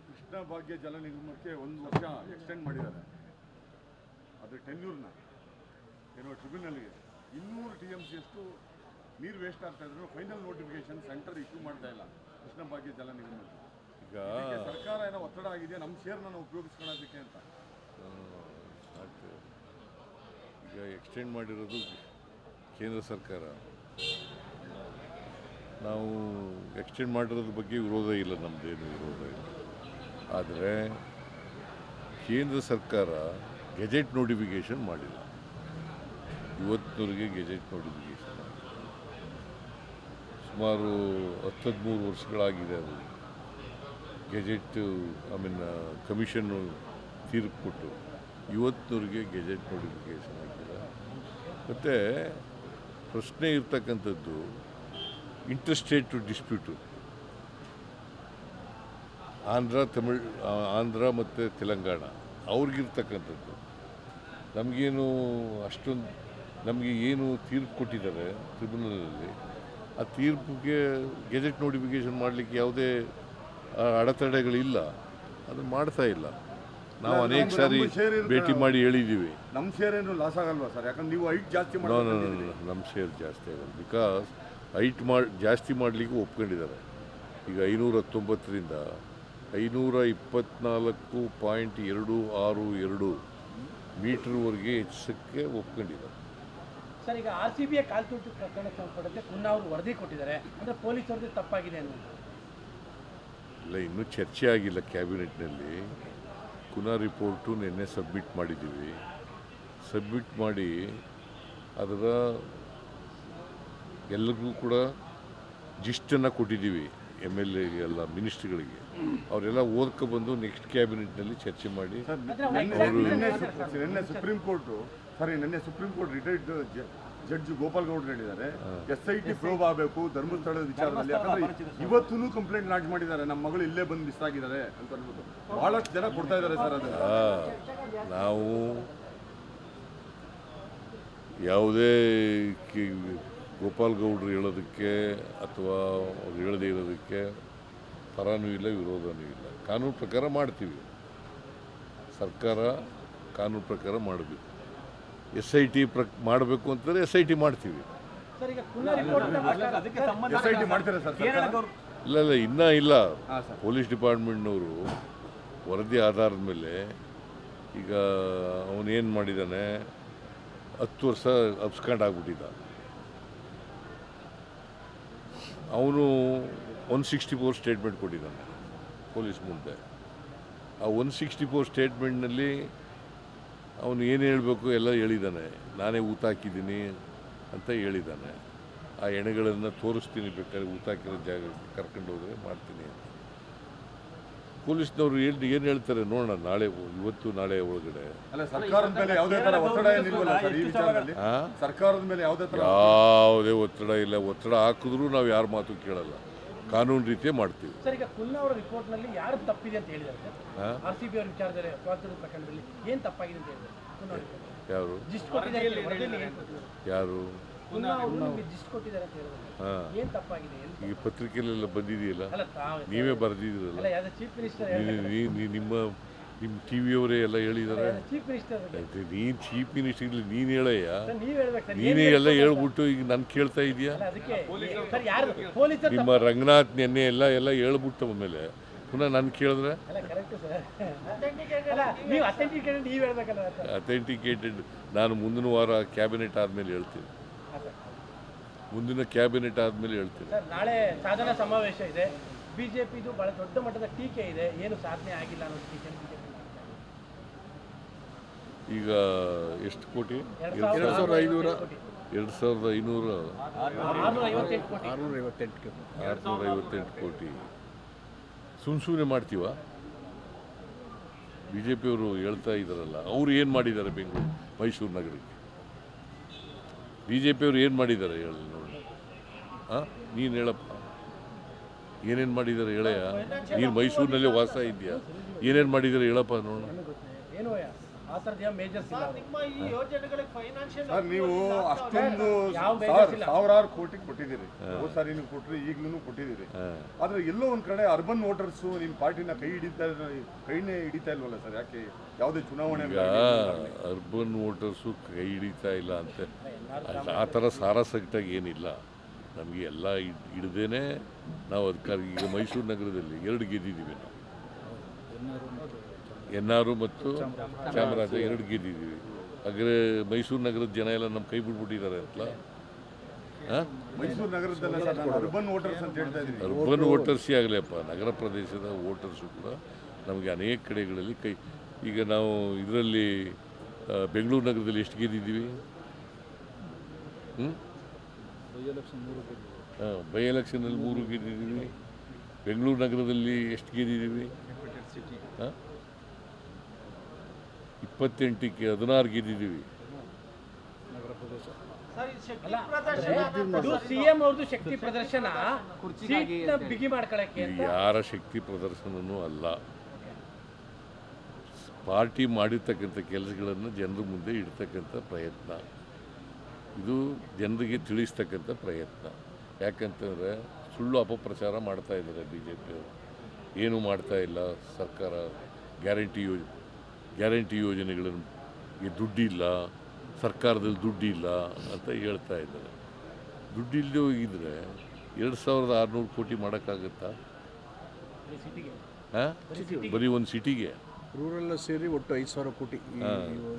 ಕೃಷ್ಣ ಭಾಗ್ಯ ಜಲ ನಿಗಮಕ್ಕೆ 1 ವರ್ಷ ಎಕ್ಸ್ಟೆಂಡ್ ಮಾಡಿದ್ದಾರೆ. ಅದು ಟೆನ್ಯೂರ್ನ ಏನೋ ಟ್ರಿಬ್ಯುನಲ್ಗೆ 200 TMC ಅಷ್ಟು ನೀರು ವೇಸ್ಟ್ ಆಗ್ತಾ ಇದ್ರು. ಫೈನಲ್ ನೋಟಿಫಿಕೇಶನ್ ಸೆಂಟರ್ ಇಶ್ಯೂ ಮಾಡ್ತಾ ಇಲ್ಲ ಕೃಷ್ಣ ಭಾಗ್ಯ ಜಲ ನಿಗಮಕ್ಕೆ. ಈಗ ಸರ್ಕಾರ ಏನೋ ಒತ್ತಡ ಆಗಿದೆ ನಮ್ಮ ಶೇರ್ನ ನಾವು ಉಪಯೋಗಿಸ್ಕೊಳ್ಳೋದಕ್ಕೆ ಅಂತ. ಈಗ ಎಕ್ಸ್ಟೆಂಡ್ ಮಾಡಿರೋದು ಕೇಂದ್ರ ಸರ್ಕಾರ. ನಾವು ಎಕ್ಸ್ಟೆಂಡ್ ಮಾಡಿರೋದ್ರ ಬಗ್ಗೆ ವಿರೋಧ ಇಲ್ಲ, ನಮ್ಮದೇನು ವಿರೋಧ ಇಲ್ಲ. ಆದರೆ ಕೇಂದ್ರ ಸರ್ಕಾರ ಗೆಜೆಟ್ ನೋಟಿಫಿಕೇಷನ್ ಮಾಡಿಲ್ಲ. ಇವತ್ತಿನವರೆಗೆ ಗೆಜೆಟ್ ನೋಟಿಫಿಕೇಷನ್ ಮಾಡಿಲ್ಲ. ಸುಮಾರು 13 ವರ್ಷಗಳಾಗಿದೆ ಅದು. ಗೆಜೆಟ್ ಕಮಿಷನ್ನು ತೀರ್ಪು ಕೊಟ್ಟು ಇವತ್ತಿನವರೆಗೆ ಗೆಜೆಟ್ ನೋಟಿಫಿಕೇಷನ್ ಆಗಿಲ್ಲ. ಮತ್ತು ಪ್ರಶ್ನೆ ಇರ್ತಕ್ಕಂಥದ್ದು ಇಂಟರ್ಸ್ಟೇಟ್ ಡಿಸ್ಪ್ಯೂಟು ಆಂಧ್ರ ಮತ್ತು ತೆಲಂಗಾಣ ಅವ್ರಿಗಿರ್ತಕ್ಕಂಥದ್ದು. ನಮಗೇನು ಅಷ್ಟೊಂದು ನಮಗೆ ಏನು ತೀರ್ಪು ಕೊಟ್ಟಿದ್ದಾರೆ ಟ್ರಿಬ್ಯುನಲಲ್ಲಿ, ಆ ತೀರ್ಪಿಗೆ ಗೆಜೆಟ್ ನೋಟಿಫಿಕೇಷನ್ ಮಾಡಲಿಕ್ಕೆ ಯಾವುದೇ ಅಡೆತಡೆಗಳಿಲ್ಲ. ಅದನ್ನು ಮಾಡ್ತಾ ಇಲ್ಲ. ನಾವು ಅನೇಕ ಸಾರಿ ಭೇಟಿ ಮಾಡಿ ಹೇಳಿದ್ದೀವಿ. ನಮ್ಮ ಶೇರ್ ಏನು ಲಾಸ್ ಆಗಲ್ವಾ ಸರ್? ಯಾಕಂದ್ರೆ ನೀವು ಹೈಟ್ ಜಾಸ್ತಿ ನಮ್ಮ ಶೇರ್ ಜಾಸ್ತಿ ಆಗಲ್ಲ. ಬಿಕಾಸ್ ಹೈಟ್ ಜಾಸ್ತಿ ಮಾಡಲಿಕ್ಕೆ ಒಪ್ಕೊಂಡಿದ್ದಾರೆ. ಈಗ 519ರಿಂದ 524.262 ಮೀಟರ್ವರೆಗೆ ಹೆಚ್ಚಿಸೋಕ್ಕೆ ಒಪ್ಕೊಂಡಿದ್ದಾರೆ. ಸರ್, ಈಗ RCBI ಕಾಲ್ತುರ್ತು ಪ್ರಕರಣ ಸಂಬಂಧಪಟ್ಟಂತೆ ಪುನಃ ಅವರು ವರದಿ ಕೊಟ್ಟಿದ್ದಾರೆ. ಅಂದರೆ ಪೊಲೀಸರದ್ದು ತಪ್ಪಾಗಿದೆ ಅನ್ನೋದು ಇಲ್ಲ, ಇನ್ನೂ ಚರ್ಚೆ ಆಗಿಲ್ಲ ಕ್ಯಾಬಿನೆಟ್ನಲ್ಲಿ. ಪುನಃ ರಿಪೋರ್ಟು ನಿನ್ನೆ ಸಬ್ಮಿಟ್ ಮಾಡಿದ್ದೀವಿ. ಸಬ್ಮಿಟ್ ಮಾಡಿ ಅದರ ಎಲ್ಲರಿಗೂ ಕೂಡ ಜಿಸ್ಟನ್ನು ಕೊಟ್ಟಿದ್ದೀವಿ. MLA ಎಲ್ಲ ಮಿನಿಸ್ಟ್ರುಗಳಿಗೆ. ಅವರೆಲ್ಲ ಓದ್ಕೊಬಂದು ನೆಕ್ಸ್ಟ್ ಕ್ಯಾಬಿನೆಟ್ನಲ್ಲಿ ಚರ್ಚೆ ಮಾಡಿ ನಿನ್ನೆ supreme court retired judge Gopal ಗೌಡ್ರು ಹೇಳಿದ್ದಾರೆ SIT ಪ್ರೋಬ್ ಆಗಬೇಕು ಧರ್ಮಸ್ಥಳದ ವಿಚಾರದಲ್ಲಿ. ಯಾಕಂದ್ರೆ ಇವತ್ತೂ ಕಂಪ್ಲೇಂಟ್ ಲಾಂಚ್ ಮಾಡಿದ್ದಾರೆ, ನಮ್ಮ ಮಗಳು ಇಲ್ಲೇ ಬಂದು ಮಿಸ್ ಆಗಿದ್ದಾರೆ ಅಂತ ಅನ್ಬೋದು. ಬಹಳಷ್ಟು ಜನ ಕೊಡ್ತಾ ಇದ್ದಾರೆ ಸರ್. ಅದನ್ನು ನಾವು ಯಾವುದೇ ಗೋಪಾಲ್ ಗೌಡ್ರು ಹೇಳೋದಕ್ಕೆ ಅಥವಾ ಅವ್ರು ಹೇಳದೇ ಇರೋದಕ್ಕೆ ಪರನೂ ಇಲ್ಲ, ವಿರೋಧನೂ ಇಲ್ಲ. ಕಾನೂನು ಪ್ರಕಾರ ಮಾಡ್ತೀವಿ. ಸರ್ಕಾರ ಕಾನೂನು ಪ್ರಕಾರ ಮಾಡಬೇಕು. SIT ಮಾಡಬೇಕು ಅಂತಂದರೆ SIT ಮಾಡ್ತೀವಿ. ಇಲ್ಲ ಇನ್ನೂ ಇಲ್ಲ. ಪೊಲೀಸ್ ಡಿಪಾರ್ಟ್ಮೆಂಟ್ನವರು ವರದಿ ಆಧಾರದ ಮೇಲೆ ಈಗ ಅವನೇನು ಮಾಡಿದ್ದಾನೆ, 10 ವರ್ಷ ಅಬ್ಸ್ಕಾಂಡ್ ಆಗಿಬಿಟ್ಟಿದ್ದ. ಅವನು 164 ಸ್ಟೇಟ್ಮೆಂಟ್ ಕೊಟ್ಟಿದ್ದಾನೆ ಪೊಲೀಸ್ ಮುಂದೆ. ಆ 164 ಸ್ಟೇಟ್ಮೆಂಟ್ನಲ್ಲಿ ಅವನು ಏನು ಹೇಳಬೇಕು ಎಲ್ಲ ಹೇಳಿದ್ದಾನೆ. ನಾನೇ ಊತಾಕಿದ್ದೀನಿ ಅಂತ ಹೇಳಿದ್ದಾನೆ. ಆ ಎಣೆಗಳನ್ನು ತೋರಿಸ್ತೀನಿ, ಬೇಕಾದ್ರೆ ಊತಾಕಿರೋ ಜಾಗಕ್ಕೆ ಕರ್ಕೊಂಡು ಹೋದರೆ ಮಾಡ್ತೀನಿ ಅಂತ. ಪೊಲೀಸ್ನವರು ಏನು ಹೇಳ್ತಾರೆ ನೋಡೋಣ. ಇವತ್ತು ನಾಳೆ ಒಳಗಡೆ ಸರ್ಕಾರದ ಮೇಲೆ ಯಾವುದೇ ಒತ್ತಡ ಇಲ್ಲ. ಒತ್ತಡ ಹಾಕಿದ್ರೂ ನಾವು ಯಾರ ಮಾತು ಕೇಳಲ್ಲ, ಕಾನೂನು ರೀತಿಯೇ ಮಾಡ್ತೀವಿ. ಸರ್, ಈಗ ಕುಲ್ಲಾ ಅವರ ರಿಪೋರ್ಟ್ನಲ್ಲಿ ಯಾರು ತಪ್ಪಿದೆ ಅಂತ ಹೇಳಿದ್ದಾರೆ ಸರ್? RCBI ಅವರ ವಿಚಾರದಲ್ಲಿ ಕಾಲ್ತುರ್ತು ಪ್ರಕರಣದಲ್ಲಿ ಏನು ತಪ್ಪಾಗಿದೆ ಅಂತ ಹೇಳಿದ್ದಾರೆ? ಯಾರು ಈಗ ಪತ್ರಿಕೆಯಲ್ಲೆಲ್ಲ ಬಂದಿದೆಯಲ್ಲ, ನೀವೇ ಬರೆದಿದ್ದೀರಲ್ಲ, ನಿಮ್ಮ TV ಅವರೇ ಎಲ್ಲ ಹೇಳಿದ್ದಾರೆ. ನೀನು ಚೀಫ್ ಮಿನಿಸ್ಟರ್ ಇಲ್ಲ, ನೀನು ಹೇಳಯ್ಯ, ನೀನೇ ಎಲ್ಲ ಹೇಳ್ಬಿಟ್ಟು ಈಗ ನಾನು ಕೇಳ್ತಾ ಇದೆಯಾ? ನಿಮ್ಮ ರಂಗನಾಥ್ ನೆನ್ನೆ ಎಲ್ಲ ಹೇಳ್ಬಿಟ್ಟು ಆಮೇಲೆ ಪುನಃ ನಾನು ಕೇಳಿದ್ರೆ ಅಥೆಂಟಿಕೇಟೆಡ್ ನಾನು ಮುಂದಿನ ವಾರ ಕ್ಯಾಬಿನೆಟ್ ಆದಮೇಲೆ ಹೇಳ್ತೀನಿ. ನಾಳೆ ಸಾಧನಾ ಸಮಾವೇಶ ಇದೆ. ಬಿಜೆಪಿದು ಬಹಳ ದೊಡ್ಡ ಮಟ್ಟದ ಟೀಕೆ ಇದೆ, ಏನು ಸಾಧನೆ ಆಗಿಲ್ಲ ಅನ್ನೋದು ಟೀಕೆ. ಈಗ ಎಷ್ಟು ಕೋಟಿ? 2558 ಕೋಟಿ ಸುಮ್ಮನೆ ಮಾಡ್ತೀವ? BJPಯವರು ಹೇಳ್ತಾ ಇದ್ದಾರಲ್ಲ, ಅವರು ಏನು ಮಾಡಿದ್ದಾರೆ ಮೈಸೂರು ನಗರಕ್ಕೆ? BJPಯವರು ಏನು ಮಾಡಿದ್ದಾರೆ ಹೇಳಿ ನೋಡಿ. ನೀನು ಹೇಳಪ್ಪ, ಏನೇನು ಮಾಡಿದ್ದಾರೆ ಹೇಳಯ್ಯ. ನೀನು ಮೈಸೂರಿನಲ್ಲೇ ವಾಸ ಇದೆಯಾ, ಏನೇನು ಮಾಡಿದ್ದಾರೆ ಹೇಳಪ್ಪ ನೋಡೋಣ. ಆ ಥರದ್ದು ಮೇಜರ್ಸ್ ಇಲ್ಲ ನಿಮ್ಮ ಈ ಯೋಜನೆಗಳಿಗೆ ಫೈನಾನ್ಷಿಯಲ್ ಸರ್ ನೀವು ಅಷ್ಟೊಂದು ಯಾವ ಬೇಜಾರ್ ಇಲ್ಲ. ಸಾವಿರಾರು ಕೋಟಿ ಕೊಟ್ಟಿದ್ದೀರಿ, ಹೋದ ಸಾರಿ ನೀವು ಕೊಟ್ಟರೆ ಈಗಲೂ ಕೊಟ್ಟಿದ್ದೀರಿ. ಆದರೆ ಎಲ್ಲೋ ಒಂದು ಕಡೆ ಅರ್ಬನ್ ವೋಟರ್ಸು ನಿಮ್ಮ ಪಾರ್ಟಿನ ಕೈನೇ ಹಿಡಿತಾ ಇಲ್ವಲ್ಲ ಸರ್? ಯಾಕೆ ಯಾವುದೇ ಚುನಾವಣೆ ಈಗ ಅರ್ಬನ್ ವೋಟರ್ಸು ಕೈ ಹಿಡಿತಾ ಇಲ್ಲ ಅಂತ ಆ ಥರ ಸಾರಾಸಗಟಾಗಿ ಏನಿಲ್ಲ. ನಮಗೆ ಎಲ್ಲ ಹಿಡ್ದೇನೆ ನಾವು ಅಧಿಕಾರ. ಈಗ ಮೈಸೂರು ನಗರದಲ್ಲಿ 2 ಗೆದ್ದಿದ್ದೀವಿ ನಾವು, ಎನ್ನಾರು ಮತ್ತು ಚಾಮರಾಜ 2 ಗೆದ್ದಿದ್ದೀವಿ. ಹಾಗಾದ್ರೆ ಮೈಸೂರು ನಗರದ ಜನ ಎಲ್ಲ ನಮ್ಮ ಕೈ ಬಿಟ್ಬಿಟ್ಟಿದ್ದಾರೆ ಅಂತಲ್ಲ. ಮೈಸೂರು ನಗರದಲ್ಲ ಸರ್, ನಾನು ಅರ್ಬನ್ ವೋಟರ್ಸ್ ಅಂತ ಹೇಳ್ತಾ ಇದ್ದೀನಿ. ಅರ್ಬನ್ ವೋಟರ್ಸೇ ಆಗಲಿಯಪ್ಪ, ನಗರ ಪ್ರದೇಶದ ವೋಟರ್ಸು ಕೂಡ ನಮಗೆ ಅನೇಕ ಕಡೆಗಳಲ್ಲಿ ಈಗ ನಾವು ಇದರಲ್ಲಿ ಬೆಂಗಳೂರು ನಗರದಲ್ಲಿ ಎಷ್ಟು ಗೆದ್ದಿದ್ದೀವಿ? ಬೈ ಎಲೆಕ್ಷನಲ್ಲಿ 3 ಗೆದ್ದಿದ್ದೀವಿ. ಬೆಂಗಳೂರು ನಗರದಲ್ಲಿ ಎಷ್ಟು ಗೆದ್ದಿದ್ದೀವಿ? 28ಕ್ಕೆ 16 ಗೆದ್ದಿದ್ದೀವಿ. ಇದು ಸಿಎಂ ಅವ್ರದ್ದು ಶಕ್ತಿ ಪ್ರದರ್ಶನ, ಸೀಟ್ನ ಬಿಗಿ ಮಾಡ್ಕೊಳಕ್ಕೆ ಅಂತ. ಯಾರ ಶಕ್ತಿ ಪ್ರದರ್ಶನವೂ ಅಲ್ಲ. ಪಾರ್ಟಿ ಮಾಡಿರ್ತಕ್ಕಂಥ ಕೆಲಸಗಳನ್ನು ಜನರ ಮುಂದೆ ಇಡ್ತಕ್ಕಂಥ ಪ್ರಯತ್ನ, ಇದು ಜನರಿಗೆ ತಿಳಿಸ್ತಕ್ಕಂಥ ಪ್ರಯತ್ನ. ಯಾಕಂತಂದರೆ ಸುಳ್ಳು ಅಪಪ್ರಚಾರ ಮಾಡ್ತಾ ಇದ್ದಾರೆ ಬಿ ಜೆ ಪಿಯವರು. ಏನೂ ಮಾಡ್ತಾ ಇಲ್ಲ ಸರ್ಕಾರ. ಗ್ಯಾರಂಟಿ ಯೋಜನೆಗಳಿಗೆ ದುಡ್ಡಿಲ್ಲ, ಸರ್ಕಾರದಲ್ಲಿ ದುಡ್ಡಿಲ್ಲ ಅಂತ ಹೇಳ್ತಾ ಇದ್ದಾರೆ. ದುಡ್ಡಿಲ್ಲದೆ ಹೋಗಿದ್ರೆ 2600 ಕೋಟಿ ಮಾಡೋಕ್ಕಾಗತ್ತಾ? ಬರೀ ಒಂದು ಸಿಟಿಗೆ ರೂರಲ್ ಸೇರಿ ಒಟ್ಟು 5000 ಕೋಟಿ.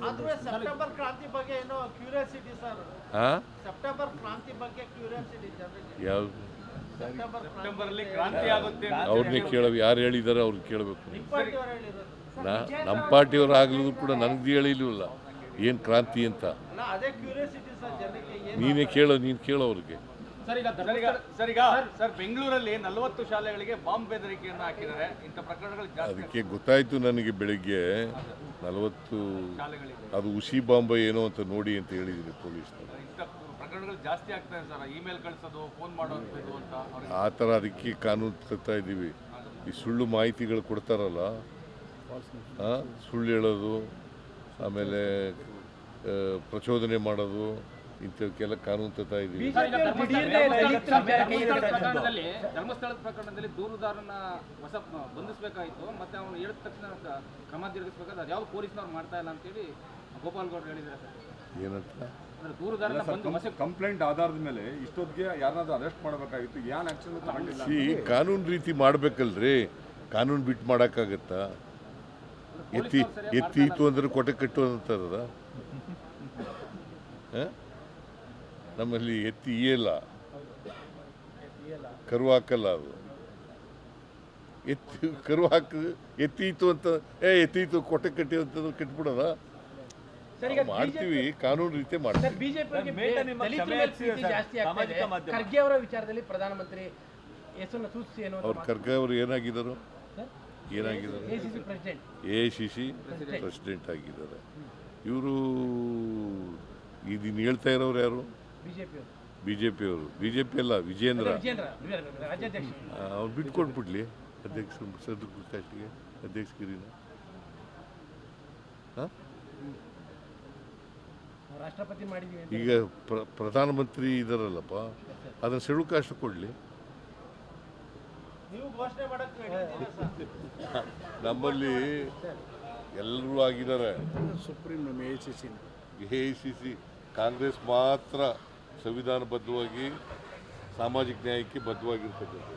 ಆದ್ರೆ ಸೆಪ್ಟೆಂಬರ್ ಕ್ರಾಂತಿ ಬಗ್ಗೆ ಏನೋ ಕ್ಯೂರಿಯಾಸಿಟಿ ಸರ್. ಸೆಪ್ಟೆಂಬರ್ ಕ್ರಾಂತಿ ಬಗ್ಗೆ ಕ್ಯೂರಿಯಾಸಿಟಿ ಜನರಿಗೆ. ಯಾವುದು ಸೆಪ್ಟೆಂಬರ್ ಅಲ್ಲಿ ಕ್ರಾಂತಿ ಆಗುತ್ತೆ ಅವ್ರನ್ನೇ ಯಾರು ಹೇಳಿದ್ದಾರೆ ಅವ್ರಿಗೆ ಕೇಳಬೇಕು. ಪಾರ್ಟಿಯವರು ಹೇಳಿರೋದು ನಮ್ಮ ಪಾರ್ಟಿಯವರು ಆಗಲಿದ್ರು ಕೂಡ ನನಗೆ ಹೇಳಿಲ್ವಲ್ಲ ಏನು ಕ್ರಾಂತಿ ಅಂತ. ಅಲ್ಲ, ಅದೇ ಕ್ಯೂರಿಯಾಸಿಟಿ ಸರ್ ಜನರಿಗೆ. ನೀನು ಕೇಳೋ ಅವ್ರಿಗೆ. ಸರ್ ಬೆಂಗಳೂರಲ್ಲಿ 40 ಶಾಲೆಗಳಿಗೆ ಬಾಂಬ್ ಬೆದರಿಕೆಯನ್ನು ಹಾಕಿದ್ದಾರೆ. ಇಂಥ ಪ್ರಕರಣಗಳು ಜಾಸ್ತಿ ಅದಕ್ಕೆ ಗೊತ್ತಾಯಿತು ನನಗೆ ಬೆಳಿಗ್ಗೆ 40 ಅದು ಹುಸಿ ಬಾಂಬೆ ಏನೋ ಅಂತ ನೋಡಿ ಅಂತ ಹೇಳಿದ್ದೀನಿ ಪೊಲೀಸ್ನವರು. ಇಂಥ ಪ್ರಕರಣಗಳು ಜಾಸ್ತಿ ಆಗ್ತಾ ಇದೆ ಸರ್. ಇಮೇಲ್ ಕಳಿಸೋದು, ಫೋನ್ ಮಾಡೋದು ಅಂತ ಆ ಥರ ಅದಕ್ಕೆ ಕಾನೂನು ತರ್ತಾ ಇದ್ದೀವಿ. ಈ ಸುಳ್ಳು ಮಾಹಿತಿಗಳು ಕೊಡ್ತಾರಲ್ಲ, ಸುಳ್ಳು ಹೇಳೋದು, ಆಮೇಲೆ ಪ್ರಚೋದನೆ ಮಾಡೋದು, ಇಂಥವಕ್ಕೆಲ್ಲ ಕಾನೂನು ತರ್ತಾ ಇದ್ದೀವಿ. ಧರ್ಮಸ್ಥಳದ ಪ್ರಕರಣದಲ್ಲಿ ದೂರುದಾರನ ಬಂಧಿಸಬೇಕಾಯಿತು, ಮತ್ತೆ ಅವನು ಹೇಳಿದ ತಕ್ಷಣ ಕ್ರಮ ಜರುಗಿಸಬೇಕಾದ್ರೆ ಅದು ಯಾವ್ದು ಪೊಲೀಸ್ನವ್ರು ಮಾಡ್ತಾ ಇಲ್ಲ ಅಂತೇಳಿ ಗೋಪಾಲ್ ಗೌಡ್ರು ಹೇಳಿದ್ದಾರೆ ಸರ್. ಏನಂತ ದೂರುದಾರನ ಕಂಪ್ಲೇಂಟ್ ಆಧಾರದ ಮೇಲೆ ಇಷ್ಟೊತ್ತಿಗೆ ಯಾರನ್ನಾದ್ರೂ ಅರೆಸ್ಟ್ ಮಾಡಬೇಕಾಗಿತ್ತು, ಏನು ಆಕ್ಷನ್ ತಗೊಂಡಿಲ್ಲ. ಕಾನೂನು ರೀತಿ ಮಾಡಬೇಕಲ್ರಿ. ಕಾನೂನು ಬಿಟ್ಟು ಮಾಡೋಕ್ಕಾಗತ್ತಾ? ಎತ್ತೀತು ಅಂದ್ರೆ ಕೊಟ್ಟೆ ಕಟ್ಟು ಅಂತಾರದ. ನಮ್ಮಲ್ಲಿ ಎತ್ತಿ ಇಯಲ್ಲ, ಕರು ಹಾಕಲ್ಲ. ಅದು ಕರು ಎತ್ತೀತು ಅಂತ ಎತ್ತೀತು ಕೊಟ್ಟೆ ಕಟ್ಟಿ ಅಂತಂದ್ರೆ ಕಟ್ಬಿಡೋದ? ಮಾಡ್ತೀವಿ, ಕಾನೂನು ರೀತಿ ಮಾಡ್ತೀವಿ. ಬಿಜೆಪಿ ಜಾಸ್ತಿ ಆಗ್ತದೆ. ಖರ್ಗೆ ಅವರ ವಿಚಾರದಲ್ಲಿ ಪ್ರಧಾನಮಂತ್ರಿ ಹೆಸರನ್ನು ಸೂಚಿಸಿ ಏನು ಅವ್ರು ಖರ್ಗೆ ಅವರು ಏನಾಗಿದ್ದಾರೆ? AICC ಪ್ರೆಸಿಡೆಂಟ್ ಆಗಿದ್ದಾರೆ. ಇವರು ಇದನ್ನು ಹೇಳ್ತಾ ಇರೋರು ಯಾರು? ಬಿಜೆಪಿಯವರು. ಬಿಜೆಪಿ ಅಲ್ಲ, ವಿಜೇಂದ್ರ. ಅವ್ರು ಬಿಟ್ಕೊಟ್ಬಿಡ್ಲಿ ಕಾಸ್ಟಿಗೆ ಅಧ್ಯಕ್ಷಗಿರಿನ. ರಾಷ್ಟ್ರಪತಿ ಮಾಡಿದ್ವಿ. ಈಗ ಪ್ರಧಾನಮಂತ್ರಿ ಇದಾರಲ್ಲಪ್ಪ, ಅದನ್ನು ಶೆಡ್ಯೂಲ್ ಕಾಸ್ಟ್ ಕೊಡಲಿ. ನೀವು ಘೋಷಣೆ ಮಾಡಕ್ಕೆ ನಮ್ಮಲ್ಲಿ ಎಲ್ಲರೂ ಆಗಿದ್ದಾರೆ. ಸುಪ್ರೀಂ ನಮ್ಮ AICC ಕಾಂಗ್ರೆಸ್ ಮಾತ್ರ ಸಂವಿಧಾನಬದ್ಧವಾಗಿ ಸಾಮಾಜಿಕ ನ್ಯಾಯಕ್ಕೆ ಬದ್ಧವಾಗಿರ್ತಕ್ಕಂಥದ್ದು.